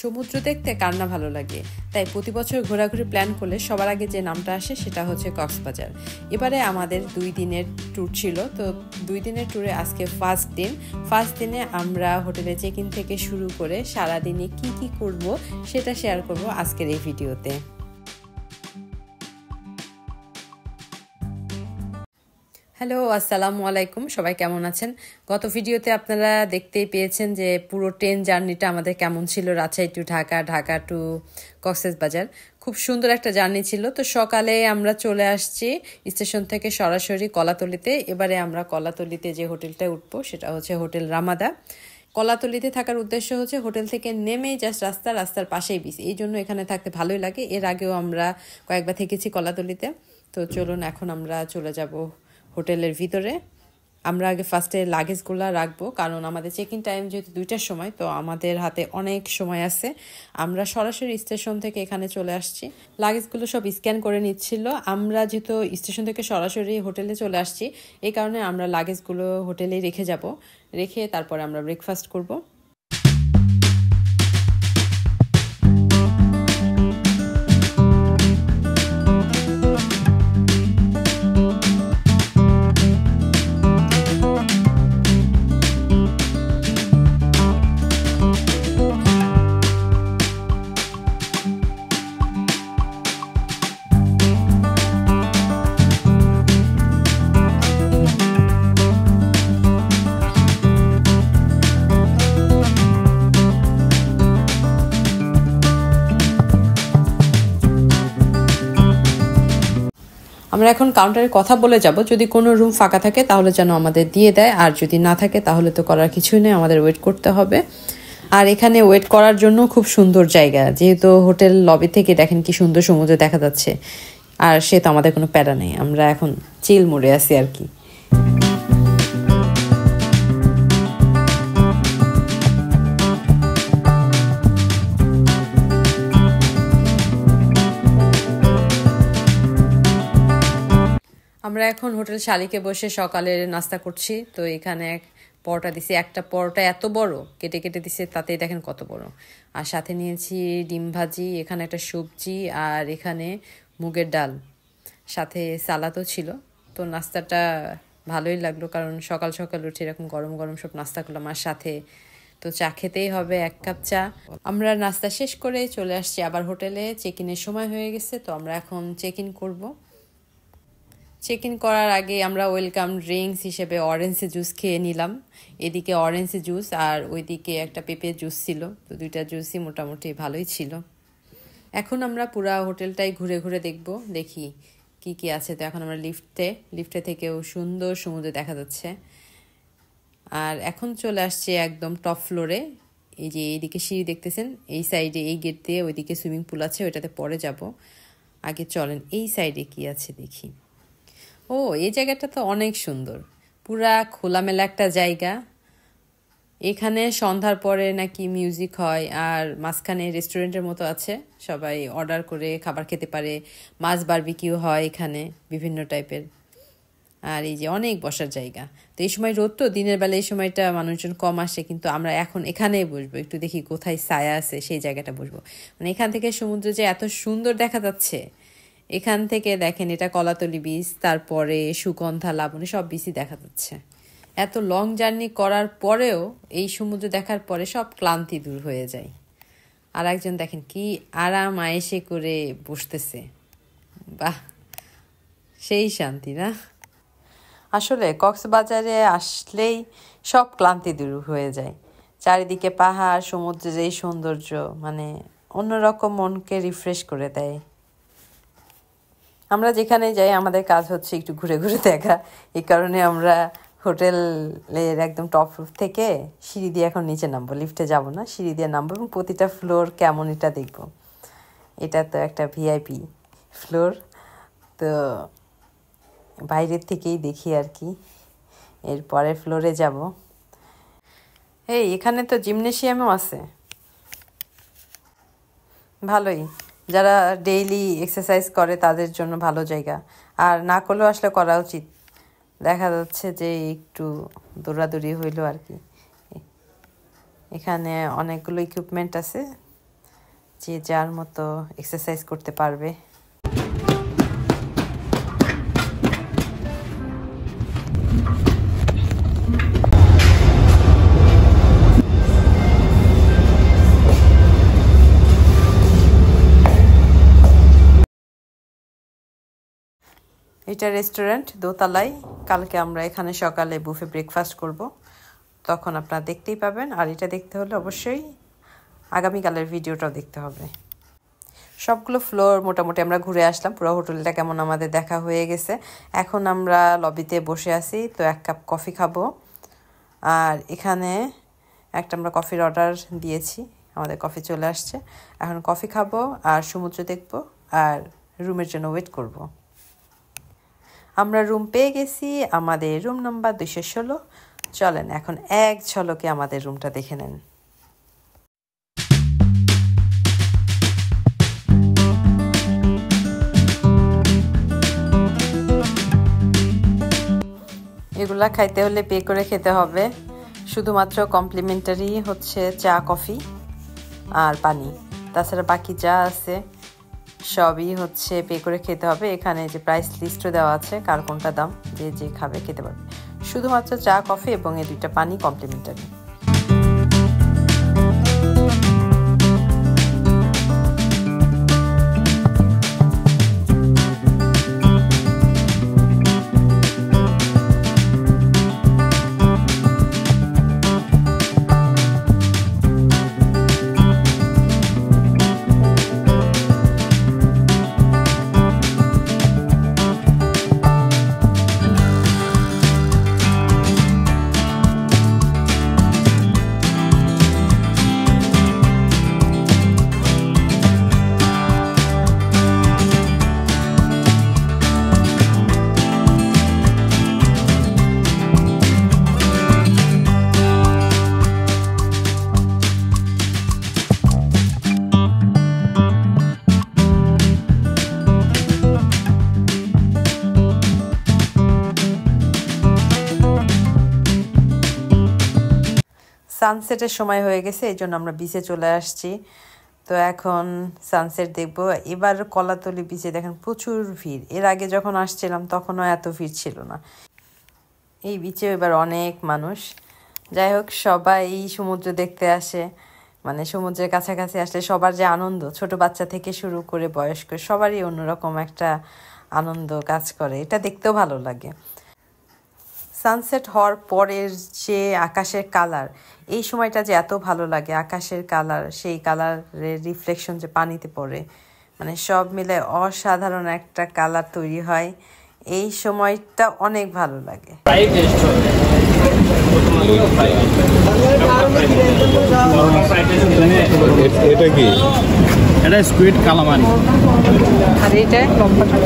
সমুদ্র দেখতে কার না ভালো লাগে, তাই প্রতি বছর ঘোরাঘুরি প্ল্যান করলে সবার আগে যে নামটা আসে সেটা হচ্ছে কক্সবাজার। এবারে আমাদের 2 দিনের ট্যুর ছিল, তো 2 দিনের ট্যুরে আজকে ফার্স্ট দিনে আমরা হোটেলে চেক ইন থেকে শুরু করে সারাদিনে কি কি করব সেটা শেয়ার করব আজকের এই ভিডিওতে। হ্যালো, আসসালামু আলাইকুম, সবাই কেমন আছেন? গত ভিডিওতে আপনারা দেখতেই পেয়েছেন যে পুরো ট্রেন জার্নিটা আমাদের কেমন ছিল, রাজশাহী টু ঢাকা, ঢাকা টু কক্সবাজার। খুব সুন্দর একটা জার্নি ছিল। তো সকালে আমরা চলে আসছি স্টেশন থেকে সরাসরি কলাতলিতে। এবারে আমরা কলাতলিতে যে হোটেলটায় উঠবো সেটা হচ্ছে হোটেল রামাদা। কলাতলিতে থাকার উদ্দেশ্য হচ্ছে হোটেল থেকে নেমেই জাস্ট রাস্তার পাশেই বিচ, এই জন্য এখানে থাকতে ভালোই লাগে। এর আগেও আমরা কয়েকবার থেকেছি কলাতলিতে। তো চলুন এখন আমরা চলে যাব হোটেলের ভিতরে। আমরা আগে ফার্স্টে লাগেজগুলো রাখবো, কারণ আমাদের চেক ইন টাইম যেহেতু 2টার সময়, তো আমাদের হাতে অনেক সময় আছে। আমরা সরাসরি স্টেশন থেকে এখানে চলে আসছি। লাগেজগুলো সব স্ক্যান করে নিচ্ছিল। আমরা যেহেতু স্টেশন থেকে সরাসরি হোটেলে চলে আসছি, এই কারণে আমরা লাগেজগুলো হোটেলেই রেখে তারপরে আমরা ব্রেকফাস্ট করব। আমরা এখন কাউন্টারে কথা বলে যাব, যদি কোনো রুম ফাঁকা থাকে তাহলে যেন আমাদের দিয়ে দেয়, আর যদি না থাকে তাহলে তো করার কিছুই নেই, আমাদের ওয়েট করতে হবে। আর এখানে ওয়েট করার জন্য খুব সুন্দর জায়গা, যেহেতু হোটেল লবি থেকে দেখেন কি সুন্দর সমুদ্র দেখা যাচ্ছে। আর সে তো আমাদের কোনো প্যারা নেই, আমরা এখন চিল মোড়ে আছি আর কি। আমরা এখন হোটেল শালিকে বসে সকালের নাস্তা করছি। তো এখানে এক পরোটা দিছি, একটা পরোটা এত বড়, কেটে কেটে দিছে, তাতেই দেখেন কত বড়। আর সাথে নিয়েছি ডিম ভাজি, এখানে একটা সবজি, আর এখানে মুগের ডাল, সাথে সালাদও ছিল। তো নাস্তাটা ভালোই লাগলো, কারণ সকাল সকাল উঠে এরকম গরম গরম সব নাস্তা করলাম, আর সাথে তো চা খেতেই হবে, 1 কাপ চা। আমরা নাস্তা শেষ করে চলে আসছি আবার হোটেলে। চেক ইনের সময় হয়ে গেছে, তো আমরা এখন চেক ইন করবো। চেক ইন করার আগে আমরা ওয়েলকাম ড্রিঙ্কস হিসেবে অরেঞ্জ জুস খেয়ে নিলাম। এদিকে অরেঞ্জ জুস আর ওইদিকে একটা পেঁপে জুস ছিল, তো 2টা জুসই মোটামুটি ভালোই ছিল। এখন আমরা পুরা হোটেলটাই ঘুরে ঘুরে দেখি কি কি আছে। তো এখন আমরা লিফটে থেকেও সুন্দর সমুদ্র দেখা যাচ্ছে। আর এখন চলে আসছে একদম টপ ফ্লোরে। এই যে এইদিকে সিঁড়ি দেখতেছেন, এই সাইডে এই গেট দিয়ে ওইদিকে সুইমিং পুল আছে, ওইটাতে পরে যাব। আগে চলেন এই সাইডে কি আছে দেখি। ও, এই জায়গাটা তো অনেক সুন্দর, পুরা খোলামেলা একটা জায়গা। এখানে সন্ধ্যার পরে নাকি মিউজিক হয়, আর মাঝখানে রেস্টুরেন্টের মতো আছে, সবাই অর্ডার করে খাবার খেতে পারে। মাছ বারবিকিউ হয় এখানে বিভিন্ন টাইপের। আর এই যে অনেক বসার জায়গা। তো এই সময় রোদ, তো দিনের বেলা এই সময়টা মানুষজন কম আসে, কিন্তু আমরা এখন এখানেই বসবো, একটু দেখি কোথায় ছায়া আছে সেই জায়গাটা বসবো। মানে এখান থেকে সমুদ্র যে এত সুন্দর দেখা যাচ্ছে, এখান থেকে দেখেন এটা কলাতলি বিচ, তারপরে সুগন্ধা, লাবণী সব বিচই দেখা যাচ্ছে। এত লং জার্নি করার পরেও এই সমুদ্র দেখার পরে সব ক্লান্তি দূর হয়ে যায়। আর একজন দেখেন কি আরাম আয়েসে করে বসতেছে, বাহ, সেই শান্তি না? আসলে কক্সবাজারে আসলেই সব ক্লান্তি দূর হয়ে যায়। চারিদিকে পাহাড়, সমুদ্রের এই সৌন্দর্য মানে অন্যরকম, মনকে রিফ্রেশ করে দেয়। আমরা যেখানে যাই আমাদের কাজ হচ্ছে একটু ঘুরে ঘুরে দেখা, এই কারণে আমরা হোটেলের একদম টপ ফ্লোর থেকে সিঁড়ি দিয়ে এখন নিচে নামবো, লিফটে যাব না, সিঁড়ি দিয়ে নামবো এবং প্রতিটা ফ্লোর কেমন এটা দেখবো। এটা তো একটা ভিআইপি ফ্লোর, তো বাইরের থেকেই দেখি আর কি। এর পরের ফ্লোরে যাব। এখানে তো জিমনেশিয়ামও আছে, ভালোই। যারা ডেইলি এক্সারসাইজ করে তাদের জন্য ভালো জায়গা, আর না করলেও আসলে করা উচিত। দেখা যাচ্ছে যে একটু দৌড়াদৌড়ি হইলো আর কি। এখানে অনেকগুলো ইকুইপমেন্ট আছে, যে যার মতো এক্সারসাইজ করতে পারবে। এটা রেস্টুরেন্ট দোতলায়। কালকে আমরা এখানে সকালে বুফে ব্রেকফাস্ট করব, তখন আপনারা দেখতেই পাবেন। আর এটা দেখতে হলে অবশ্যই আগামীকালের ভিডিওটাও দেখতে হবে। সবগুলো ফ্লোর মোটামুটি আমরা ঘুরে আসলাম, পুরো হোটেলটা কেমন আমাদের দেখা হয়ে গেছে। এখন আমরা লবিতে বসে আছি, তো এক কাপ কফি খাবো। আর এখানে একটা আমরা কফির অর্ডার দিয়েছি, আমাদের কফি চলে আসছে। এখন কফি খাবো আর সমুদ্র দেখবো আর রুমের জন্য ওয়েট করব। আমরা রুম পেয়ে গেছি, আমাদের রুম নাম্বার 216। চলেন এখন এক ঝলকে আমাদের রুমটা দেখে নেন। এগুলা খাইতে হলে পে করে খেতে হবে। শুধুমাত্র কমপ্লিমেন্টারি হচ্ছে চা, কফি আর পানি। তাছাড়া বাকি যা আছে সবই হচ্ছে পে করে খেতে হবে। এখানে যে প্রাইস লিস্টও দেওয়া আছে, কার কোনটা দাম, যে যে খাবে খেতে পারবে। শুধুমাত্র চা, কফি এবং এই 2টা পানি কমপ্লিমেন্টারি। সানসেটের সময় হয়ে গেছে, এই জন্য আমরা বিচে চলে আসছি। তো এখন সানসেট দেখবো। এবার কলাতলি বিচে দেখেন প্রচুর ভিড়। এর আগে যখন আসছিলাম তখনও এত ভিড় ছিল না। এই বিচে এবার অনেক মানুষ। যাই হোক, সবাই সমুদ্র দেখতে আসে। মানে সমুদ্রের কাছাকাছি আসলে সবার যে আনন্দ, ছোট বাচ্চা থেকে শুরু করে বয়স্ক সবারই অন্যরকম একটা আনন্দ কাজ করে। এটা দেখতেও ভালো লাগে। সানসেট হওয়ার পরের যে আকাশের কালার, এই সময়টা যে এত ভালো লাগে, আকাশের কালার, সেই কালারের রিফ্লেকশন যে পানিতে পড়ে, মানে সব মিলে অসাধারণ একটা কালার তৈরি হয়। এই সময়টা অনেক ভালো লাগে। এটা কি? এটা স্কুইড কালামানি। আর এটা লম্বাটা,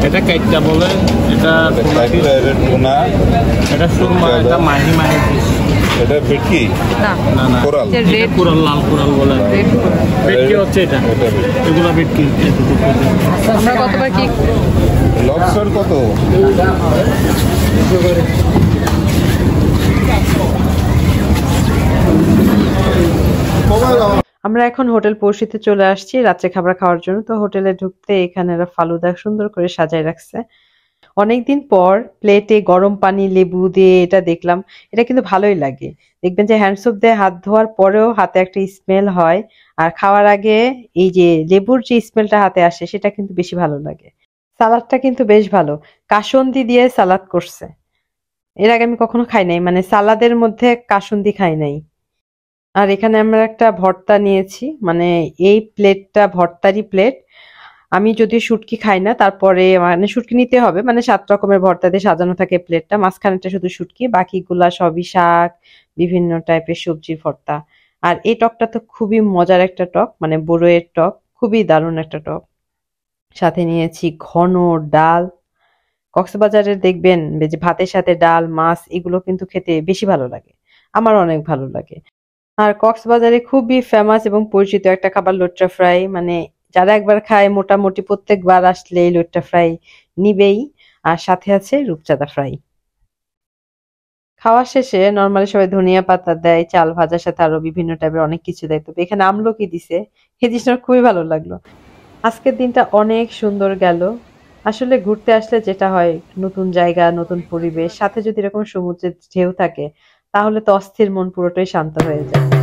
এটা কাইটটা বলে, এটা টুনা, এটা সুরমা, এটা মাহি মাহি ফিশ। এটা ভেটকি না না না, কোরাল। রেড কোরাল, লাল কোরাল বলে। ভেটকি হচ্ছে এটা, এগুলো ভেটকি। আমরা কতবার কি লবস্টার কত? আমরা এখন হোটেল পৌঁছিতে চলে আসছি রাত্রে খাবার খাওয়ার জন্য। তো হোটেলে ঢুকতে এখানে ফালুদা সুন্দর করে সাজায় রাখছে। অনেকদিন পর প্লেটে গরম পানি লেবু দিয়ে এটা দেখলাম। এটা কিন্তু ভালোই লাগে। দেখবেন যে হ্যান্ডসোপ দিয়ে হাত ধোয়ার পরেও হাতে একটা স্মেল হয়, আর খাওয়ার আগে এই যে লেবুর যে স্মেলটা হাতে আসে সেটা কিন্তু বেশি ভালো লাগে। সালাদটা কিন্তু বেশ ভালো, কাসুন্দি দিয়ে সালাদ করছে। এর আগে আমি কখনো খাই নাই, মানে সালাদের মধ্যে কাসুন্দি খাই নাই। আর এখানে আমরা একটা ভর্তা নিয়েছি, মানে এই প্লেটটা ভর্তারই প্লেট। আমি যদিও শুটকি খাই না, তারপরে মানে শুটকি নিতে হবে, মানে 7 রকমের ভর্তা দিয়ে সাজানো থাকে প্লেটটা। মাঝখানেটা শুধু শুটকি, বাকিগুলা সবই শাক, বিভিন্ন টাইপের সবজির ভর্তা। আর এই টকটা তো খুবই মজার একটা টক, মানে বড়ইয়ের টক, খুবই দারুণ একটা টক। সাথে নিয়েছি ঘন ডাল। কক্সবাজারে দেখবেন যে ভাতের সাথে ডাল, মাছ এগুলো কিন্তু খেতে বেশি ভালো লাগে, আমার অনেক ভালো লাগে। আর কক্সবাজারে খুবই ফেমাস এবং পরিচিত একটা খাবার লইট্টা ফ্রাই, মানে যারা একবার খায় মোটামুটি প্রত্যেকবার আসলে এই লইট্টা ফ্রাই নিবেই। আর সাথে আছে রূপচাঁদা ফ্রাই। খাওয়া শেষে নরমালি সবাই ধনিয়া পাতা দেয়, চাল ভাজার সাথে আরো বিভিন্ন টাইপের অনেক কিছু দেয়। তবে এখানে আমলকি দিছে, এই জিনিসটা আমার খুবই ভালো লাগলো। আজকের দিনটা অনেক সুন্দর গেল। আসলে ঘুরতে আসলে যেটা হয়, নতুন জায়গা, নতুন পরিবেশ, সাথে যদি এরকম সমুদ্রের ঢেউ থাকে, তাহলে তো অস্থির মন পুরোটাই শান্ত হয়ে যায়।